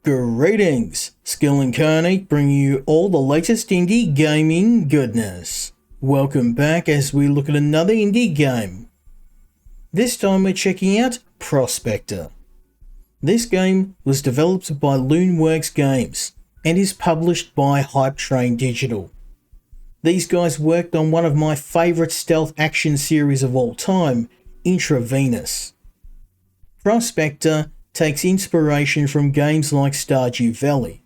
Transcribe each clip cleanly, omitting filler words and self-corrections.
Greetings! Skill Incarnate bringing you all the latest indie gaming goodness. Welcome back as we look at another indie game. This time we're checking out Prospector. This game was developed by Loonworks Games and is published by HypeTrain Digital. These guys worked on one of my favourite stealth action series of all time, Intravenous. Prospector takes inspiration from games like Stardew Valley,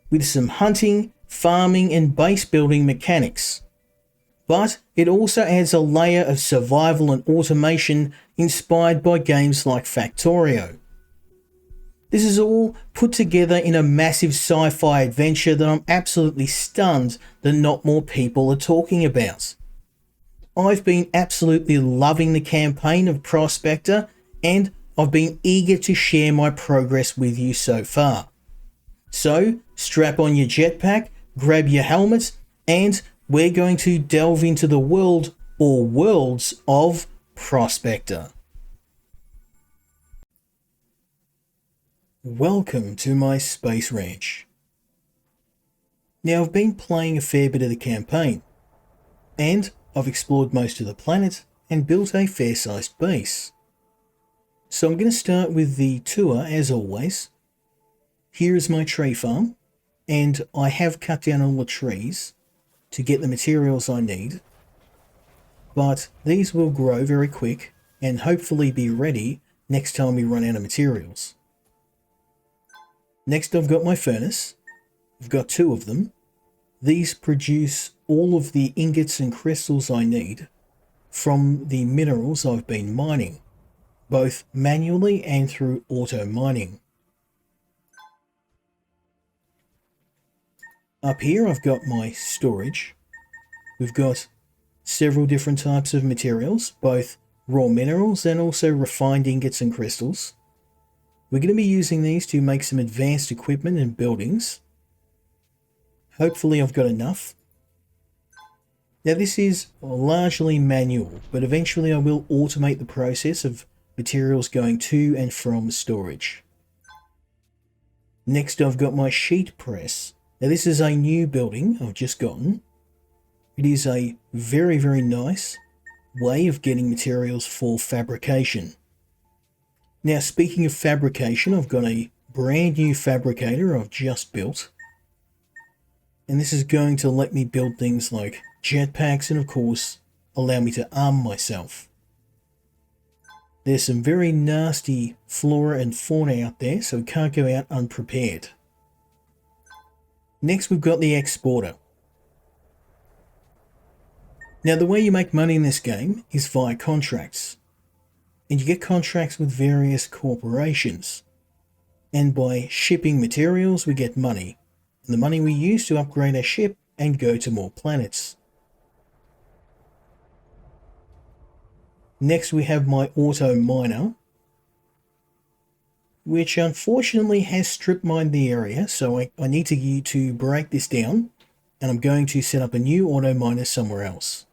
with some hunting, farming and base building mechanics. But it also adds a layer of survival and automation inspired by games like Factorio. This is all put together in a massive sci-fi adventure that I'm absolutely stunned that not more people are talking about. I've been absolutely loving the campaign of Prospector, and I've been eager to share my progress with you so far. So, strap on your jetpack, grab your helmet, and we're going to delve into the world or worlds of Prospector. Welcome to my space ranch. Now, I've been playing a fair bit of the campaign, and I've explored most of the planet and built a fair-sized base. So I'm going to start with the tour as always. Here is my tree farm, and I have cut down all the trees to get the materials I need. But these will grow very quick and hopefully be ready next time we run out of materials. Next I've got my furnace. I've got two of them. These produce all of the ingots and crystals I need from the minerals I've been mining, both manually and through auto mining. Up here I've got my storage. We've got several different types of materials, both raw minerals and also refined ingots and crystals. We're going to be using these to make some advanced equipment and buildings. Hopefully I've got enough. Now this is largely manual, but eventually I will automate the process of materials going to and from storage. Next I've got my sheet press. Now this is a new building I've just gotten. It is a very nice way of getting materials for fabrication. Now speaking of fabrication, I've got a brand new fabricator I've just built. And this is going to let me build things like jetpacks and of course allow me to arm myself. There's some very nasty flora and fauna out there, so we can't go out unprepared. Next we've got the exporter. Now the way you make money in this game is via contracts. And you get contracts with various corporations. And by shipping materials we get money. And the money we use to upgrade our ship and go to more planets. Next we have my auto miner, which unfortunately has strip mined the area, so I need to break this down, and I'm going to set up a new auto miner somewhere else.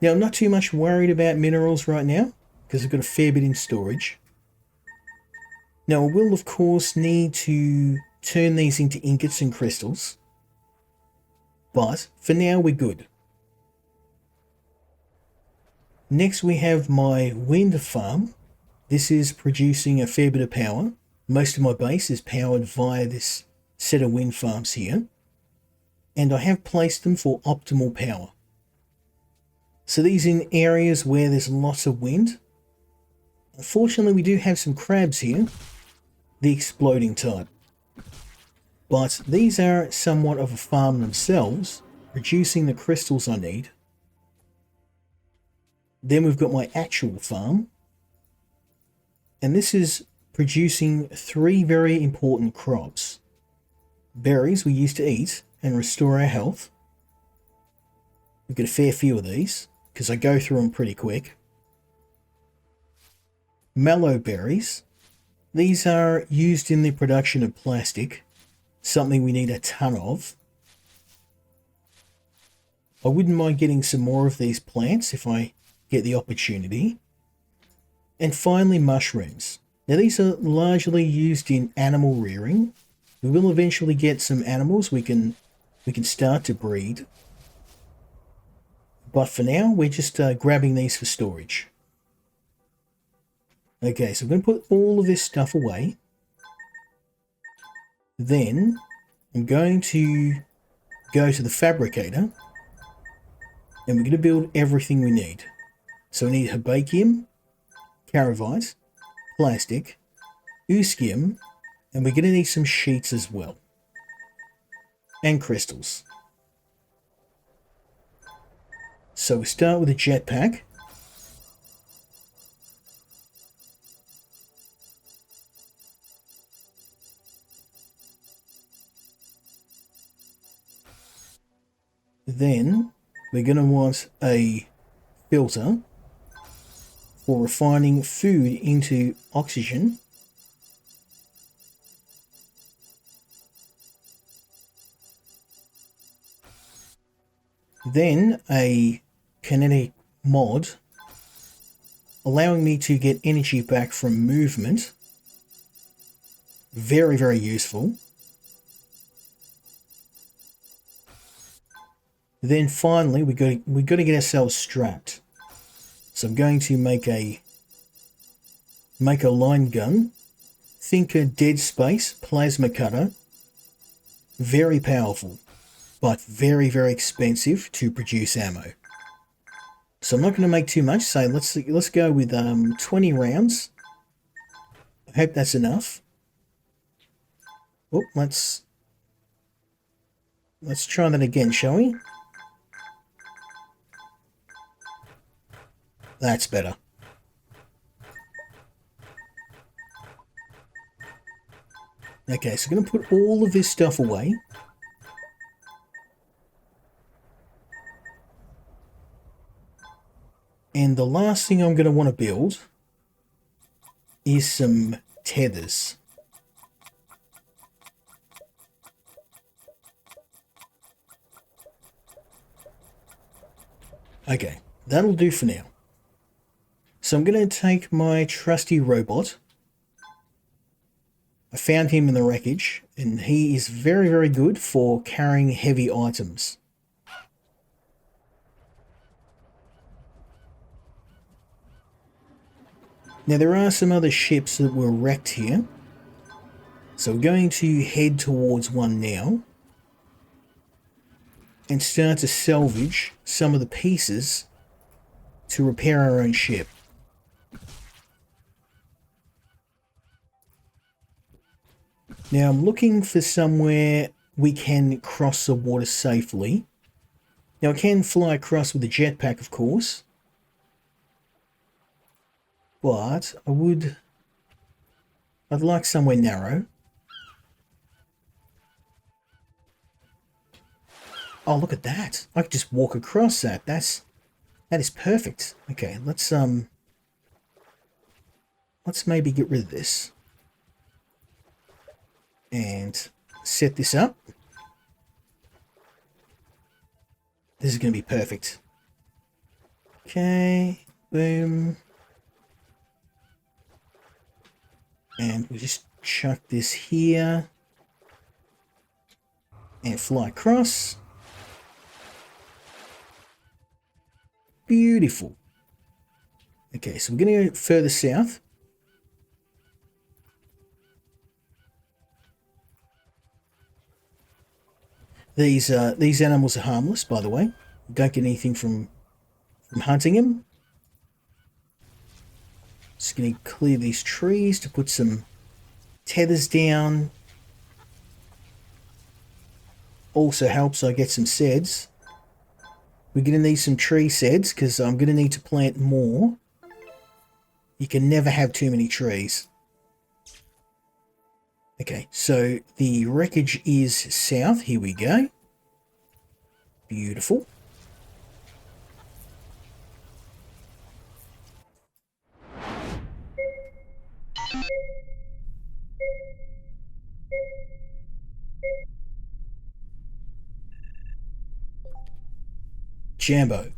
Now I'm not too much worried about minerals right now, because I've got a fair bit in storage. Now I will of course need to turn these into ingots and crystals, but for now we're good. Next we have my wind farm. This is producing a fair bit of power. Most of my base is powered via this set of wind farms here. And I have placed them for optimal power. So these in areas where there's lots of wind. Unfortunately we do have some crabs here, the exploding type. But these are somewhat of a farm themselves, producing the crystals I need. Then we've got my actual farm. And this is producing three very important crops. Berries we used to eat and restore our health. We've got a fair few of these, because I go through them pretty quick. Mallow berries. These are used in the production of plastic, something we need a ton of. I wouldn't mind getting some more of these plants if I get the opportunity. And finally mushrooms. Now these are largely used in animal rearing. We will eventually get some animals we can start to breed. But for now, we're just grabbing these for storage. Okay, so I'm going to put all of this stuff away. Then I'm going to go to the fabricator. And we're going to build everything we need. So we need herbaceum, caravite, plastic, ooskium, and we're going to need some sheets as well. And crystals. So we start with a jetpack. Then we're going to want a filter for refining food into oxygen. Then a kinetic mod allowing me to get energy back from movement. Very, very useful. Then finally we got to get ourselves strapped. So I'm going to make a line gun. Think a Dead Space plasma cutter. Very powerful, but very, very expensive to produce ammo. So I'm not going to make too much. So let's go with 20 rounds. I hope that's enough. Oh, let's try that again, shall we? That's better. Okay, so I'm going to put all of this stuff away. And the last thing I'm going to want to build is some tethers. Okay, that'll do for now. So I'm going to take my trusty robot. I found him in the wreckage, and he is very, very good for carrying heavy items. Now there are some other ships that were wrecked here. So we're going to head towards one now. And start to salvage some of the pieces to repair our own ship. Now I'm looking for somewhere we can cross the water safely. Now I can fly across with a jetpack, of course. But I'd like somewhere narrow. Oh, look at that. I could just walk across that. That is perfect. Okay, let's maybe get rid of this. And set this up. This is going to be perfect. Okay, boom. And we just chuck this here. And fly across. Beautiful. Okay, so we're going to go further south. These animals are harmless, by the way. You don't get anything from hunting them. Just going to clear these trees to put some tethers down. Also helps I get some seds. We're going to need some tree seds because I'm going to need to plant more. You can never have too many trees. Okay, so the wreckage is south. Here we go. Beautiful. Jambo.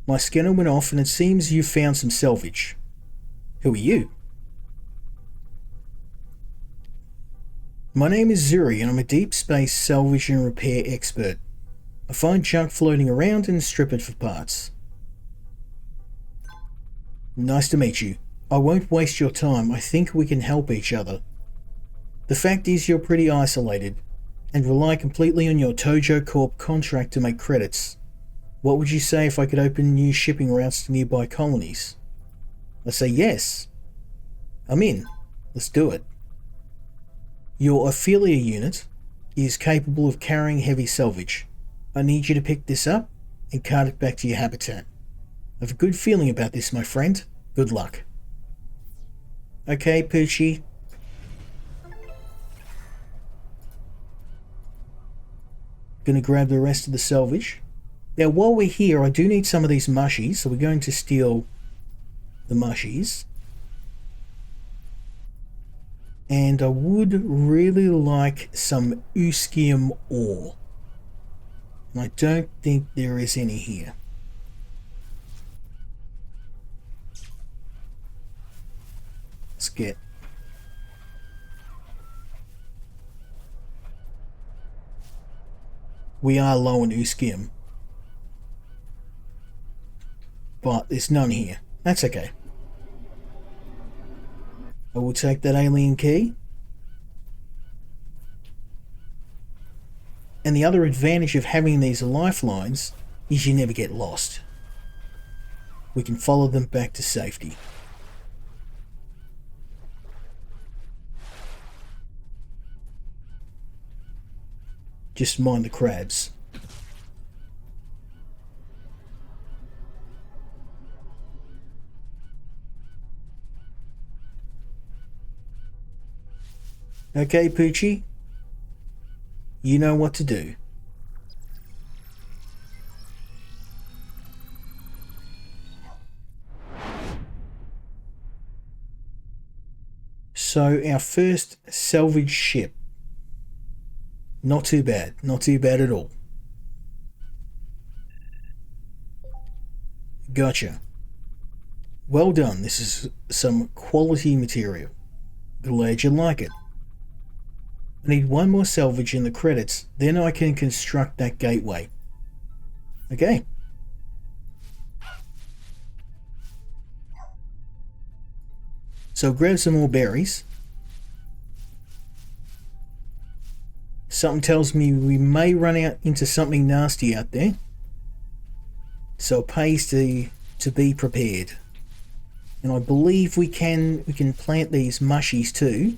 My scanner went off and it seems you found some salvage. Who are you? My name is Zuri and I'm a deep space salvage and repair expert. I find junk floating around and strip it for parts. Nice to meet you. I won't waste your time. I think we can help each other. The fact is you're pretty isolated and rely completely on your Tojo Corp contract to make credits. What would you say if I could open new shipping routes to nearby colonies? I say yes. I'm in. Let's do it. Your O.P.H.E.L.I.A unit is capable of carrying heavy salvage. I need you to pick this up and cart it back to your habitat. I have a good feeling about this, my friend. Good luck. Okay, Poochie. Gonna grab the rest of the salvage. Now, while we're here, I do need some of these mushies, so we're going to steal the mushies. And I would really like some Ooskium ore. And I don't think there is any here. Let's get... We are low on Ooskium. But there's none here. That's okay. I will take that alien key. And the other advantage of having these lifelines is you never get lost. We can follow them back to safety. Just mind the crabs. Okay, Poochie. You know what to do. So, our first salvage ship. Not too bad. Not too bad at all. Gotcha. Well done. This is some quality material. Glad you like it. I need one more salvage in the credits, then I can construct that gateway. Okay. So grab some more berries. Something tells me we may run out into something nasty out there. So it pays to be prepared. And I believe we can plant these mushies too.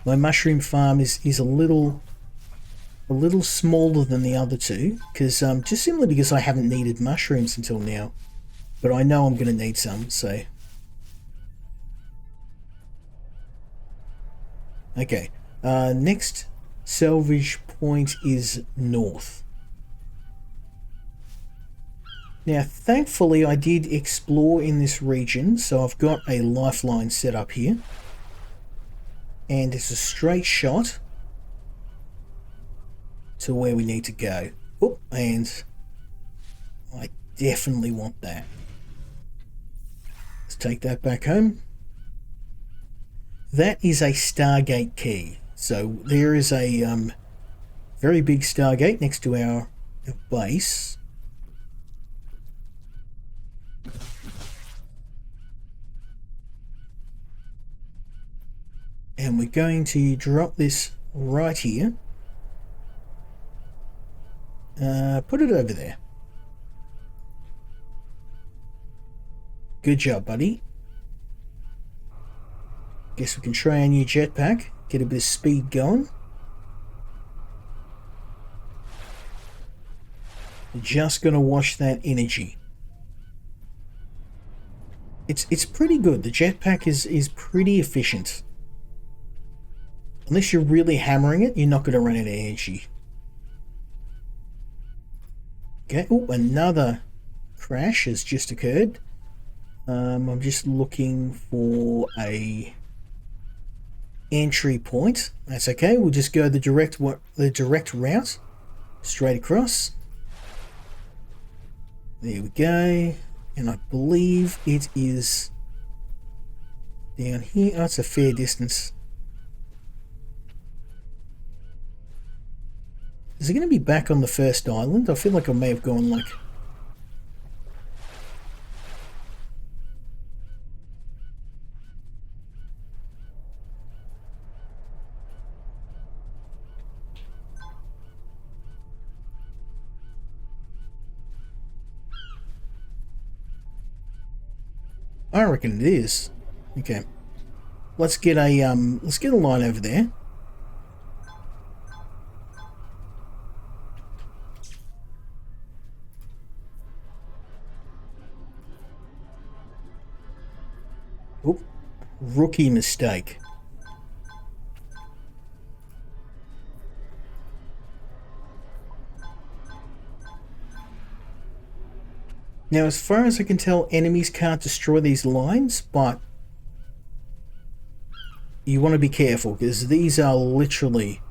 My mushroom farm is a little smaller than the other two, because just simply because I haven't needed mushrooms until now. But I know I'm going to need some, so. Okay, next salvage point is north. Now, thankfully I did explore in this region, so I've got a lifeline set up here. And it's a straight shot to where we need to go. Oh, and I definitely want that. Let's take that back home. That is a Stargate key. So there is a very big Stargate next to our base. And we're going to drop this right here. Put it over there. Good job, buddy. Guess we can try our new jetpack. Get a bit of speed going. We're just going to watch that energy. It's pretty good. The jetpack is pretty efficient. Unless you're really hammering it, you're not going to run out of energy. Okay, oh, another crash has just occurred. I'm just looking for a entry point. That's okay, we'll just go the direct route. Straight across. There we go. And I believe it is down here. Oh, it's a fair distance. Is it going to be back on the first island? I feel like I may have gone like... I reckon it is. Okay. Let's get a line over there. Oop. Rookie mistake. Now, as far as I can tell, enemies can't destroy these lines, but you want to be careful, because these are literally...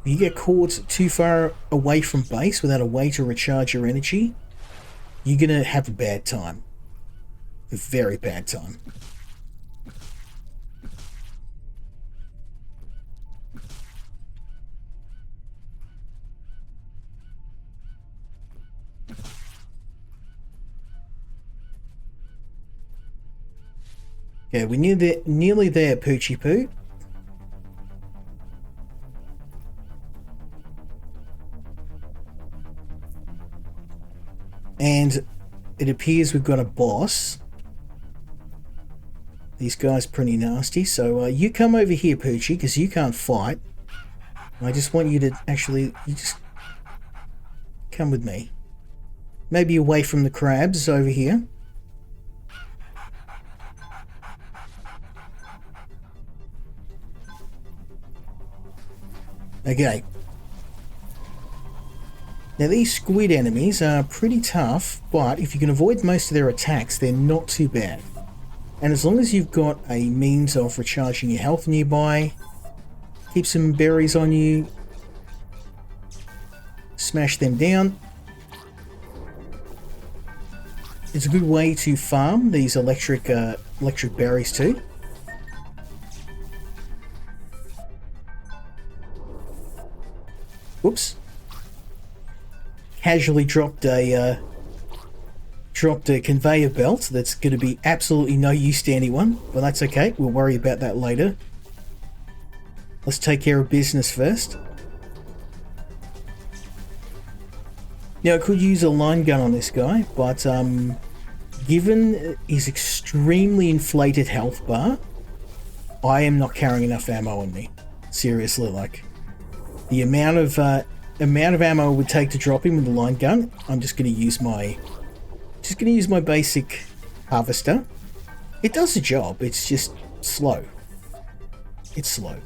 If you get caught too far away from base without a way to recharge your energy, you're going to have a bad time. A very bad time. Yeah, we're nearly there, Poochie Poo. And it appears we've got a boss. These guys are pretty nasty, so you come over here, Poochie, because you can't fight. I just want you to actually... You just come with me. Maybe away from the crabs over here. Okay. Now these squid enemies are pretty tough, but if you can avoid most of their attacks, they're not too bad. And as long as you've got a means of recharging your health nearby, keep some berries on you, smash them down. It's a good way to farm these electric berries too. Whoops. Casually dropped a conveyor belt that's going to be absolutely no use to anyone, but that's okay. We'll worry about that later. Let's take care of business first. Now I could use a line gun on this guy, but given his extremely inflated health bar, I am not carrying enough ammo on me. Seriously, like... The amount of ammo it would take to drop him with the line gun, I'm just going to use my basic harvester. It does the job. It's just slow. It's slow.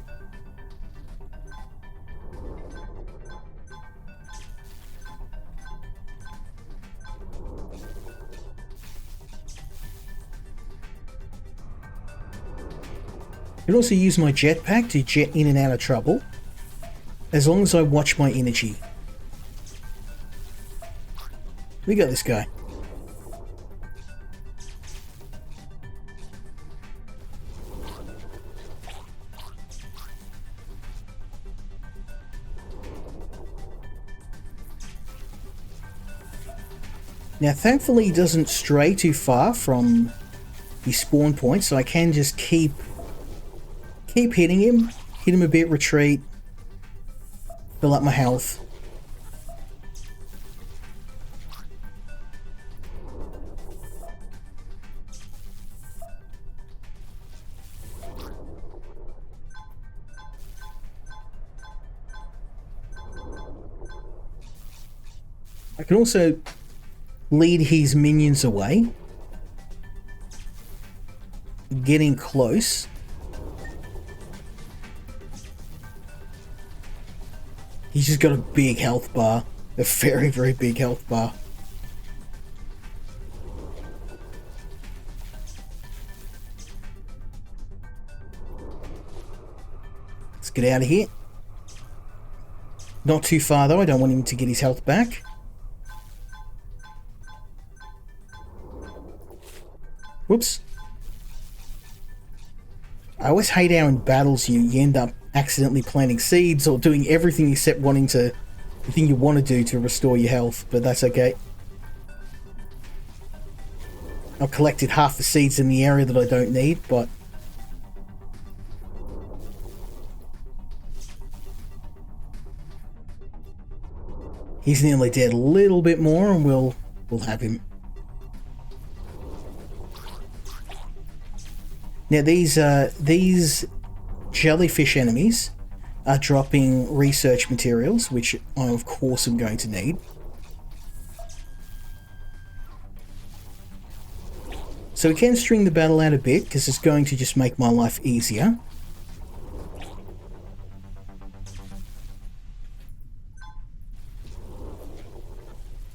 I can also use my jetpack to jet in and out of trouble. As long as I watch my energy. We got this guy. Now thankfully he doesn't stray too far from the spawn point, so I can just keep hitting him, hit him a bit, retreat. Fill up my health. I can also lead his minions away. Getting close. He's just got a big health bar. A very, very big health bar. Let's get out of here. Not too far though, I don't want him to get his health back. Whoops. I always hate how in battles you end up accidentally planting seeds or doing everything except wanting to the thing you want to do to restore your health, but that's okay. I've collected half the seeds in the area that I don't need, but he's nearly dead. A little bit more and we'll have him. Now these jellyfish enemies are dropping research materials, which I of course am going to need. So we can string the battle out a bit, because it's going to just make my life easier.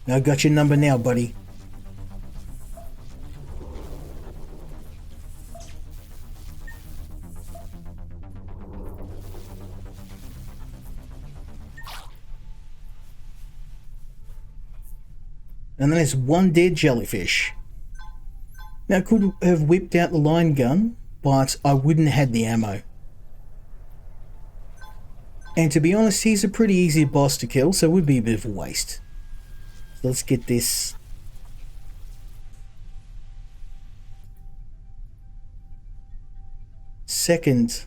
I got your number now, buddy. And then there's one dead jellyfish. Now, I could have whipped out the line gun, but I wouldn't have had the ammo. And to be honest, he's a pretty easy boss to kill, so it would be a bit of a waste. So let's get this. Second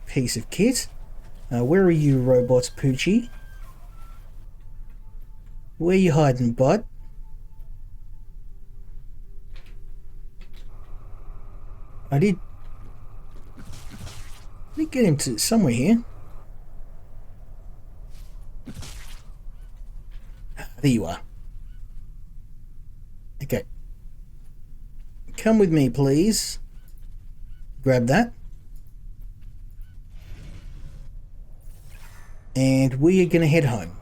piece of kit. Where are you, robots, Poochie? Where you hiding, bud? I did get him to somewhere here. There you are. Okay. Come with me, please. Grab that. And we are going to head home.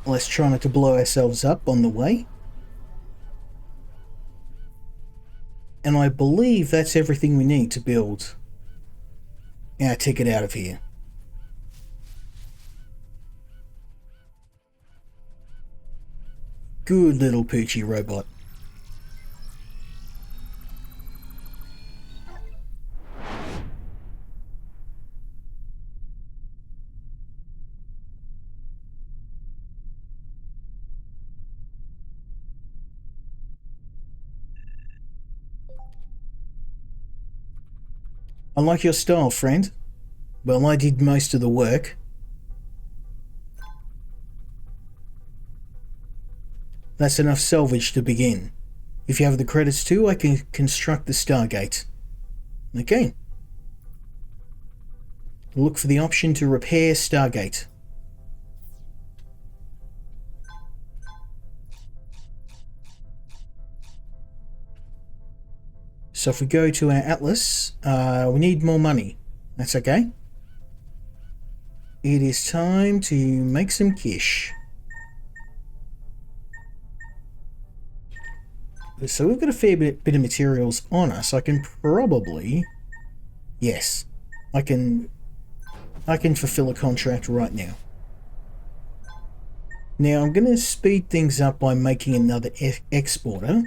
Let's try not to blow ourselves up on the way. And I believe that's everything we need to build our ticket out of here. Good little Poochy robot. I like your style, friend. Well, I did most of the work. That's enough salvage to begin. If you have the credits too, I can construct the Stargate. Okay. Look for the option to repair Stargate. So if we go to our atlas, we need more money. That's okay. It is time to make some cash. So we've got a fair bit of materials on us. I can probably... Yes. I can fulfill a contract right now. Now I'm going to speed things up by making another exporter.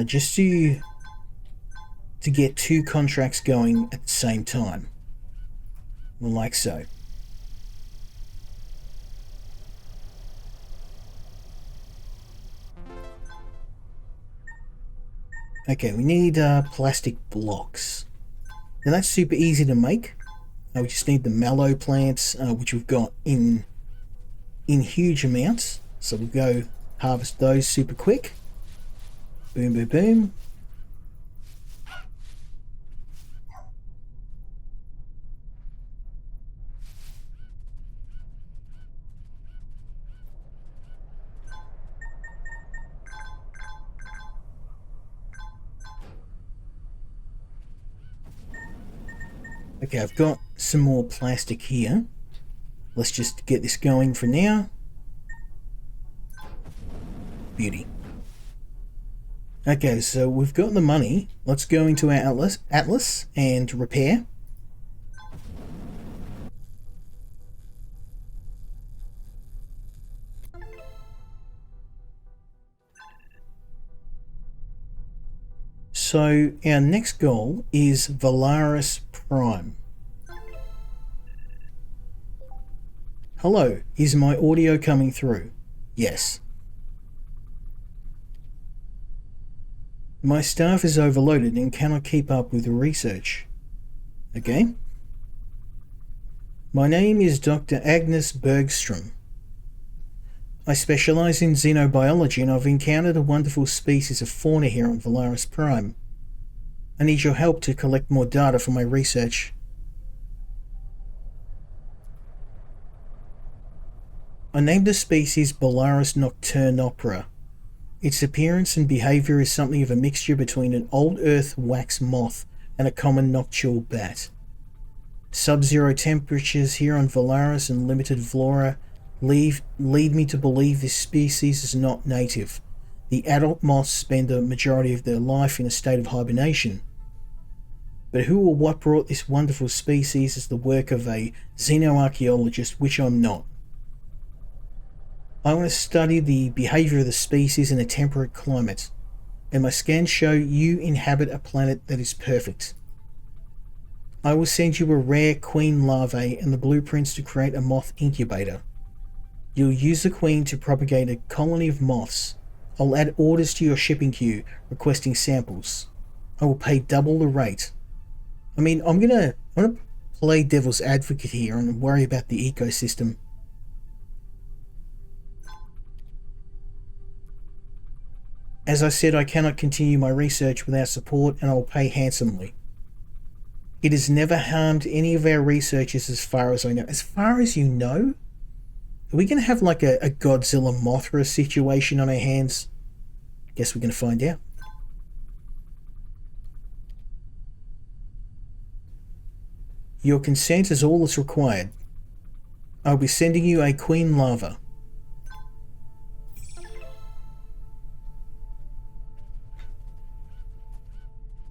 Just to get two contracts going at the same time. Like so. Okay, we need plastic blocks. Now that's super easy to make. We just need the mallow plants, which we've got in huge amounts. So we'll go harvest those super quick. Boom, boom, boom. Okay, I've got some more plastic here. Let's just get this going for now. Beauty. Okay, so we've got the money. Let's go into our atlas and repair. So our next goal is Valaris Prime. Hello, is my audio coming through? Yes. My staff is overloaded and cannot keep up with the research. Okay. My name is Dr. Agnes Bergstrom. I specialise in xenobiology and I've encountered a wonderful species of fauna here on Valaris Prime. I need your help to collect more data for my research. I named the species Valaris nocturnopera. Its appearance and behaviour is something of a mixture between an old earth wax moth and a common nocturnal bat. Sub-zero temperatures here on Valaris and limited flora lead me to believe this species is not native. The adult moths spend a majority of their life in a state of hibernation. But who or what brought this wonderful species is the work of a xenoarchaeologist, which I'm not. I want to study the behaviour of the species in a temperate climate, and my scans show you inhabit a planet that is perfect. I will send you a rare queen larvae and the blueprints to create a moth incubator. You'll use the queen to propagate a colony of moths. I'll add orders to your shipping queue requesting samples. I will pay double the rate. I mean, I'm gonna play devil's advocate here and worry about the ecosystem. As I said, I cannot continue my research without support and I will pay handsomely. It has never harmed any of our researchers as far as I know. As far as you know? Are we going to have like a Godzilla Mothra situation on our hands? Guess we're going to find out. Your consent is all that's required. I'll be sending you a queen larva.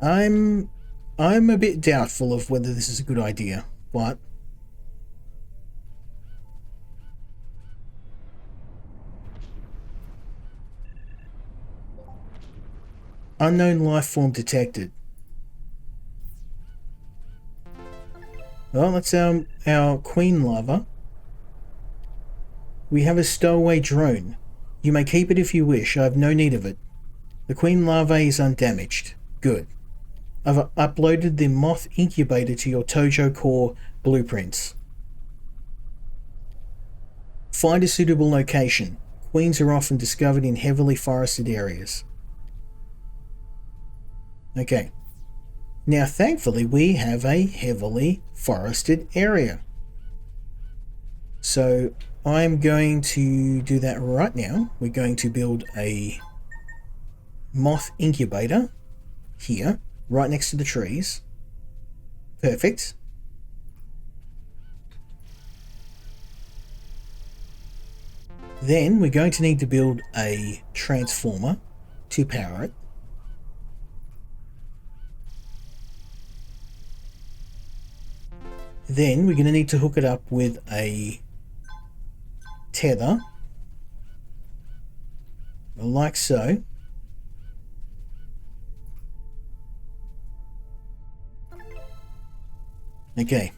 I'm a bit doubtful of whether this is a good idea, but unknown life form detected. Well, that's our queen larva. We have a stowaway drone. You may keep it if you wish. I have no need of it. The queen larvae is undamaged. Good. I've uploaded the moth incubator to your Tojo Core blueprints. Find a suitable location. Queens are often discovered in heavily forested areas. Okay. Now, thankfully, we have a heavily forested area. So, I'm going to do that right now. We're going to build a moth incubator here, right next to the trees. Perfect. Then we're going to need to build a transformer to power it. Then we're going to need to hook it up with a tether, like so. Okay.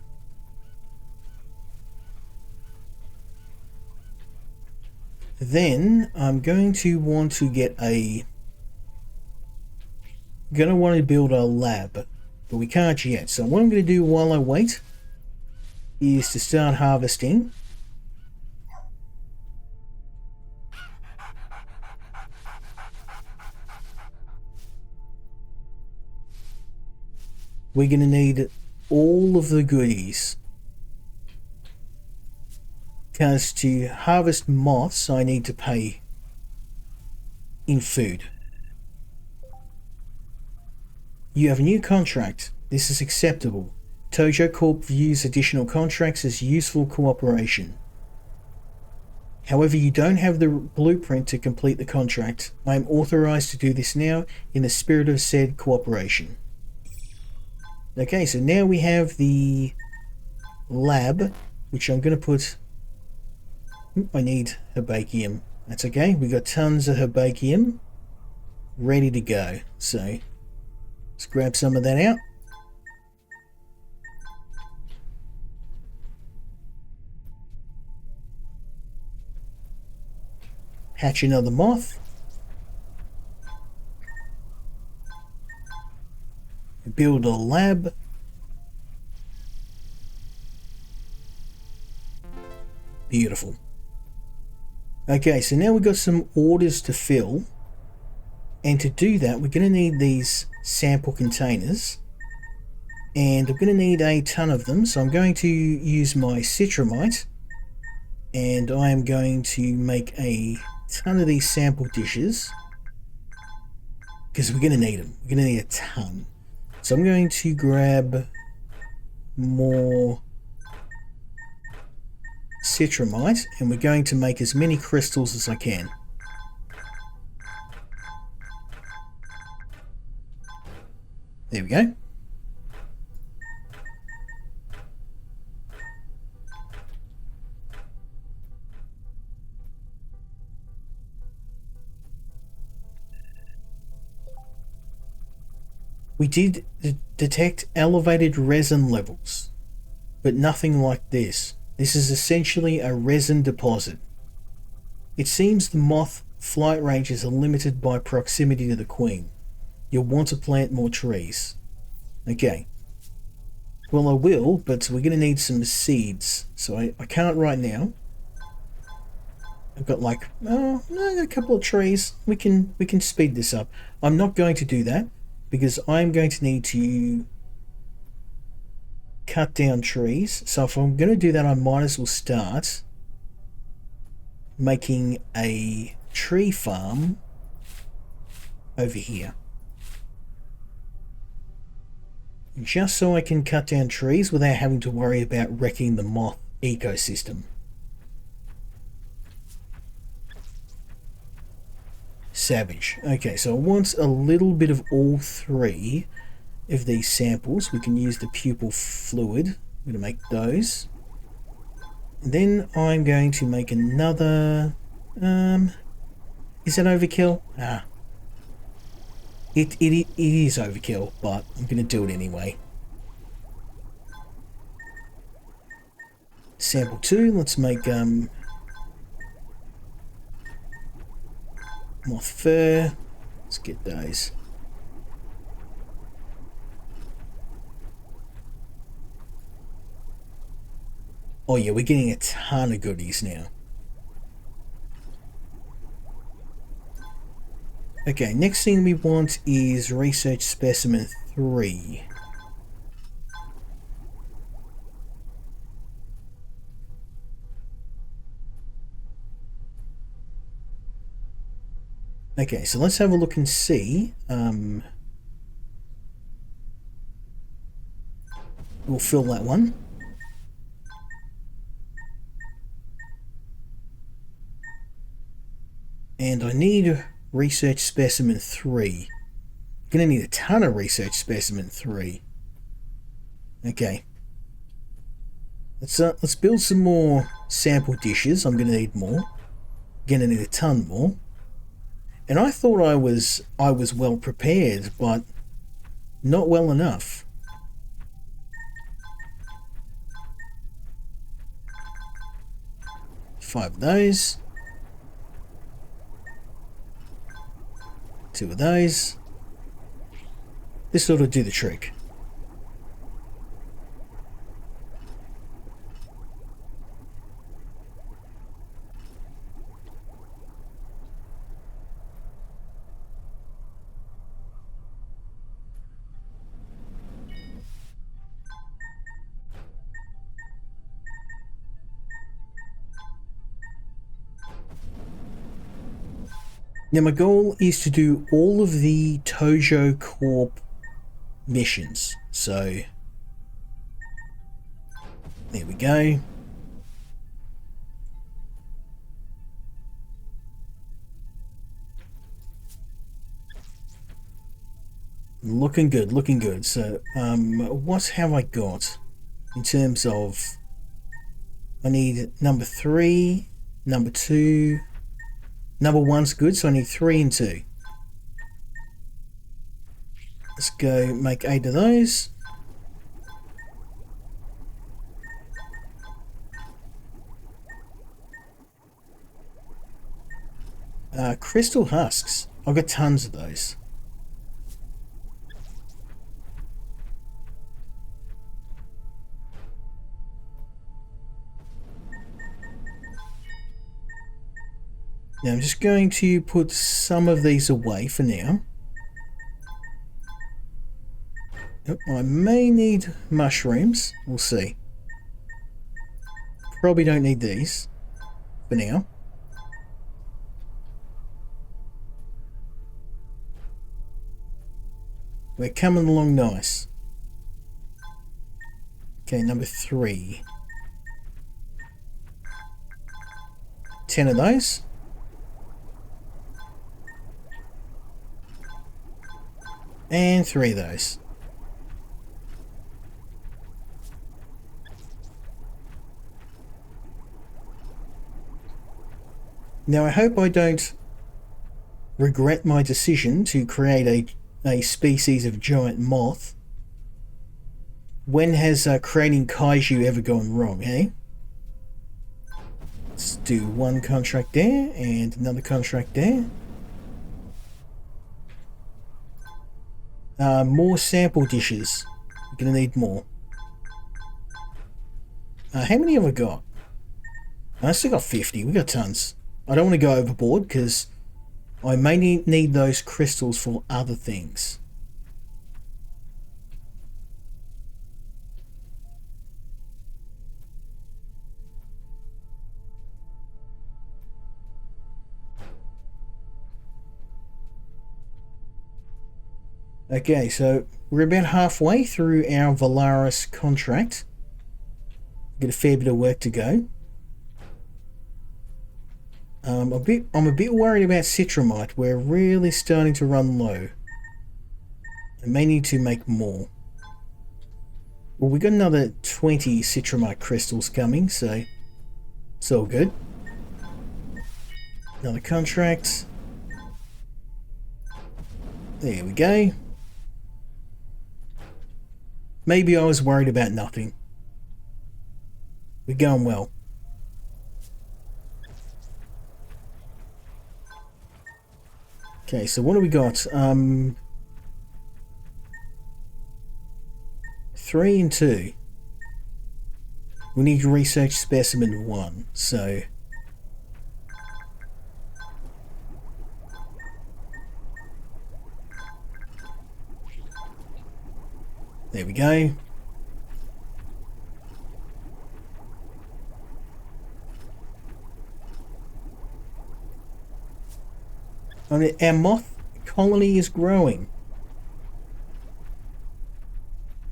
Then I'm going to want to get a... Gonna want to build a lab, but we can't yet. So what I'm going to do while I wait is to start harvesting. We're going to need all of the goodies, because to harvest moths I need to pay in food. You have a new contract. This is acceptable. Tojo Corp views additional contracts as useful cooperation. However, you don't have the blueprint to complete the contract. I am authorized to do this now in the spirit of said cooperation. Okay, so now we have the lab, which I'm going to put... I need herbaceum. That's okay. We got tons of herbaceum ready to go. So Let's grab some of that out. Hatch another moth. Build a lab. Beautiful. Okay, so now we've got some orders to fill. And to do that, we're going to need these sample containers. And I'm going to need a ton of them. So I'm going to use my citramite. And I am going to make a ton of these sample dishes. Because we're going to need them. We're going to need a ton. So I'm going to grab more citramite. And we're going to make as many crystals as I can. There we go. We did detect elevated resin levels, but nothing like this. This is essentially a resin deposit. It seems the moth flight ranges are limited by proximity to the queen. You'll want to plant more trees. Okay. Well, I will, but we're going to need some seeds. So I can't right now. I've got like, I got a couple of trees. We can speed this up. I'm not going to do that because I'm going to need to cut down trees. So if I'm going to do that, I might as well start making a tree farm over here. Just so I can cut down trees without having to worry about wrecking the moth ecosystem. Savage. Okay, so I want a little bit of all three of these samples. We can use the pupil fluid. I'm going to make those. And then I'm going to make another... is that overkill? It is overkill, but I'm going to do it anyway. Sample 2, let's make moth fur. Let's get those. Oh yeah, we're getting a ton of goodies now. Okay, next thing we want is research specimen 3. Okay, so let's have a look and see. We'll fill that one. And I need research specimen 3. Gonna need a ton of research specimen 3. Okay. Let's build some more sample dishes. I'm gonna need more. Gonna need a ton more. And I thought I was well prepared, but not well enough. Five of those. 2 of those. This ought to do the trick. Now my goal is to do all of the Tojo Corp missions. So there we go. Looking good, looking good. So what have I got in terms of, I need number 3, number 2, number 1's good, so I need 3 and 2. Let's go make 8 of those. Crystal husks. I've got tons of those. Now I'm just going to put some of these away for now. I may need mushrooms. We'll see. Probably don't need these for now. We're coming along nice. Okay, number 3. 10 of those. And 3 of those. Now I hope I don't regret my decision to create a species of giant moth. When has creating kaiju ever gone wrong, eh? Let's do one contract there and another contract there. More sample dishes. We're gonna need more. How many have I got? I still got 50. We got tons. I don't want to go overboard because I may need those crystals for other things. Okay, so we're about halfway through our Valaris contract. Got a fair bit of work to go. I'm a bit worried about citramite. We're really starting to run low. I may need to make more. Well, we got another 20 citramite crystals coming, so it's all good. Another contract. There we go. Maybe I was worried about nothing. We're going well. Okay, so what do we got? 3 and 2. We need to research specimen 1, so... There we go. Our moth colony is growing.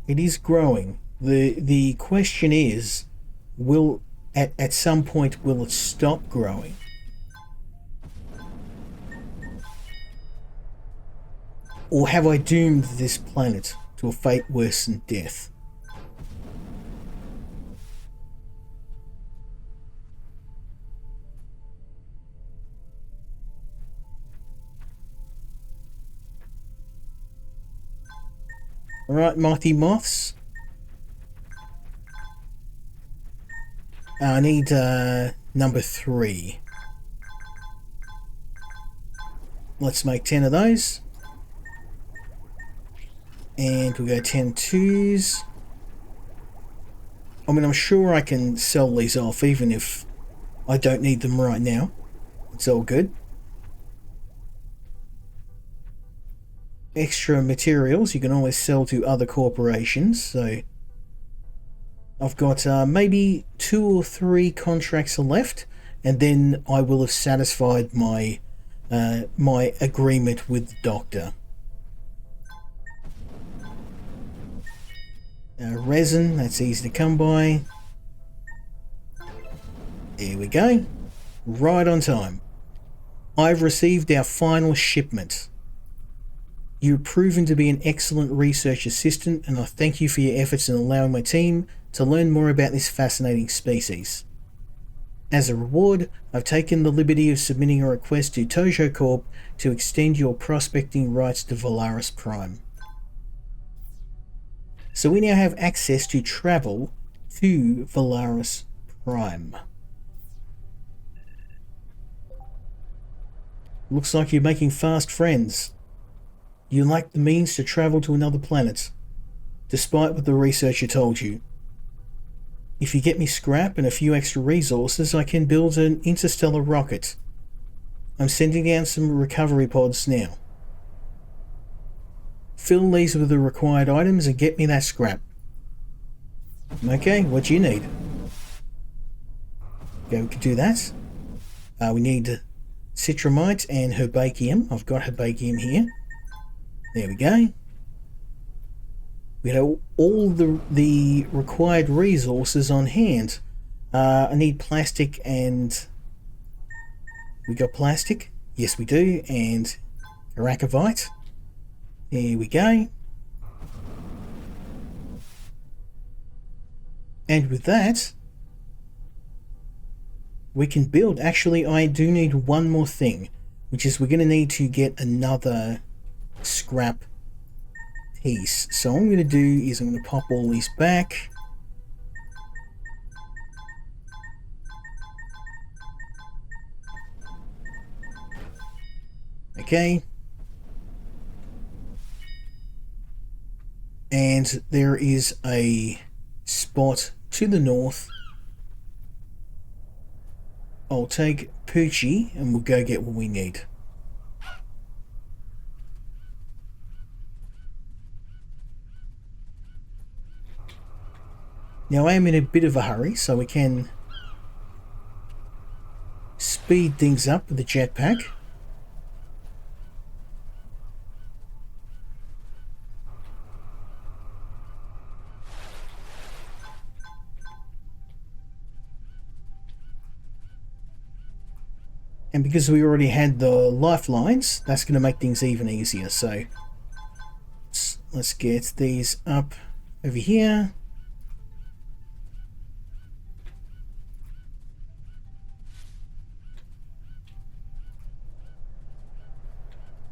It is growing. The question is, will at some point will it stop growing? Or have I doomed this planet to a fate worse than death? Alright, Mighty Moths. I need number 3. Let's make 10 of those. And we'll go 10 twos. I mean, I'm sure I can sell these off even if I don't need them right now. It's all good. Extra materials you can always sell to other corporations, so I've got maybe 2 or 3 contracts left, and then I will have satisfied my my agreement with the doctor. Resin, that's easy to come by. There we go. Right on time. I've received our final shipment. You've proven to be an excellent research assistant, and I thank you for your efforts in allowing my team to learn more about this fascinating species. As a reward, I've taken the liberty of submitting a request to Tojo Corp to extend your prospecting rights to Valaris Prime. So we now have access to travel to Valaris Prime. Looks like you're making fast friends. You lack the means to travel to another planet, despite what the researcher told you. If you get me scrap and a few extra resources, I can build an interstellar rocket. I'm sending down some recovery pods now. Fill these with the required items and get me that scrap. Okay, what do you need? Okay, we can do that. We need citramite and herbaceum. I've got herbaceum here. There we go. We have all the required resources on hand. I need plastic and... We got plastic? Yes, we do. And arachivite. There we go. And with that, we can build. Actually, I do need one more thing, which is we're going to need to get another scrap piece. So what I'm going to do is I'm going to pop all these back. Okay. And there is a spot to the north. I'll take O.P.H.E.L.I.A and we'll go get what we need. Now I am in a bit of a hurry, so we can speed things up with the jetpack. And because we already had the lifelines, that's going to make things even easier. So let's get these up over here.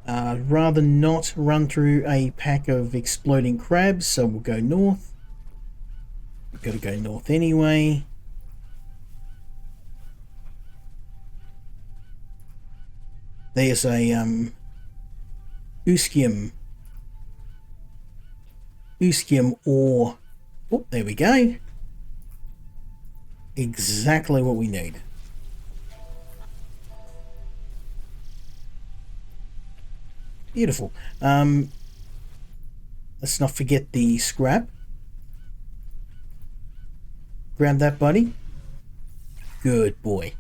I'd rather not run through a pack of exploding crabs, so we'll go north. We've got to go north anyway. There's a Uscium ore. Oh, there we go. Exactly what we need. Beautiful. Let's not forget the scrap. Grab that, buddy. Good boy.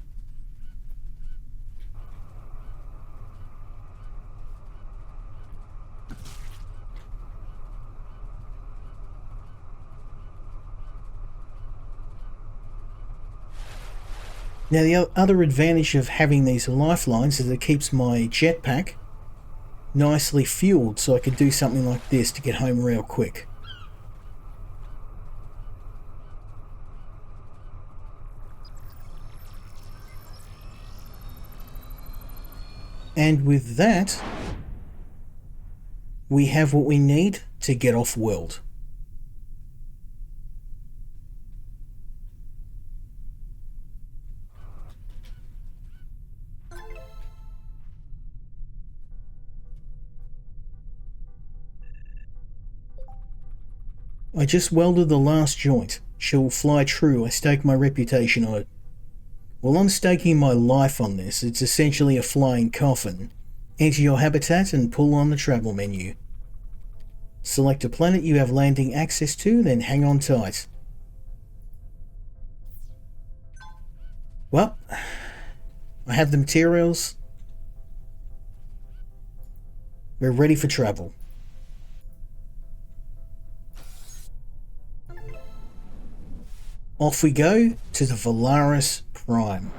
Now the other advantage of having these lifelines is it keeps my jetpack nicely fueled, so I could do something like this to get home real quick. And with that, we have what we need to get off world. I just welded the last joint. She'll fly true. I stake my reputation on it. Well, I'm staking my life on this. It's essentially a flying coffin. Enter your habitat and pull on the travel menu. Select a planet you have landing access to, then hang on tight. Well, I have the materials. We're ready for travel. Off we go to the Valaris Prime.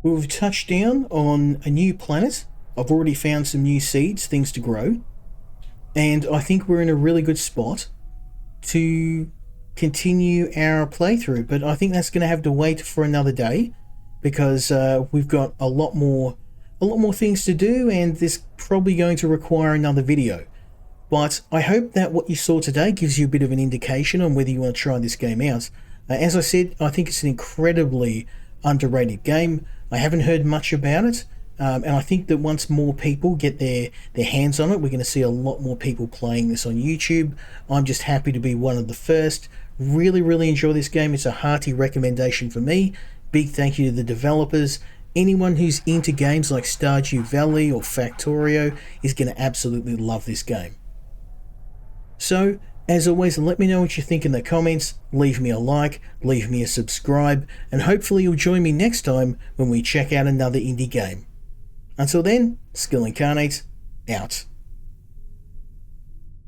We've touched down on a new planet. I've already found some new seeds, things to grow, and I think we're in a really good spot to continue our playthrough. But I think that's going to have to wait for another day, because we've got a lot more things to do, and this probably going to require another video. But I hope that what you saw today gives you a bit of an indication on whether you want to try this game out. As I said, I think it's an incredibly underrated game. I haven't heard much about it, and I think that once more people get their hands on it, we're going to see a lot more people playing this on YouTube. I'm just happy to be one of the first. Really enjoy this game. It's a hearty recommendation for me. Big thank you to the developers. Anyone who's into games like Stardew Valley or Factorio is going to absolutely love this game. So, as always, let me know what you think in the comments, leave me a like, leave me a subscribe, and hopefully you'll join me next time when we check out another indie game. Until then, Skill Incarnate, out.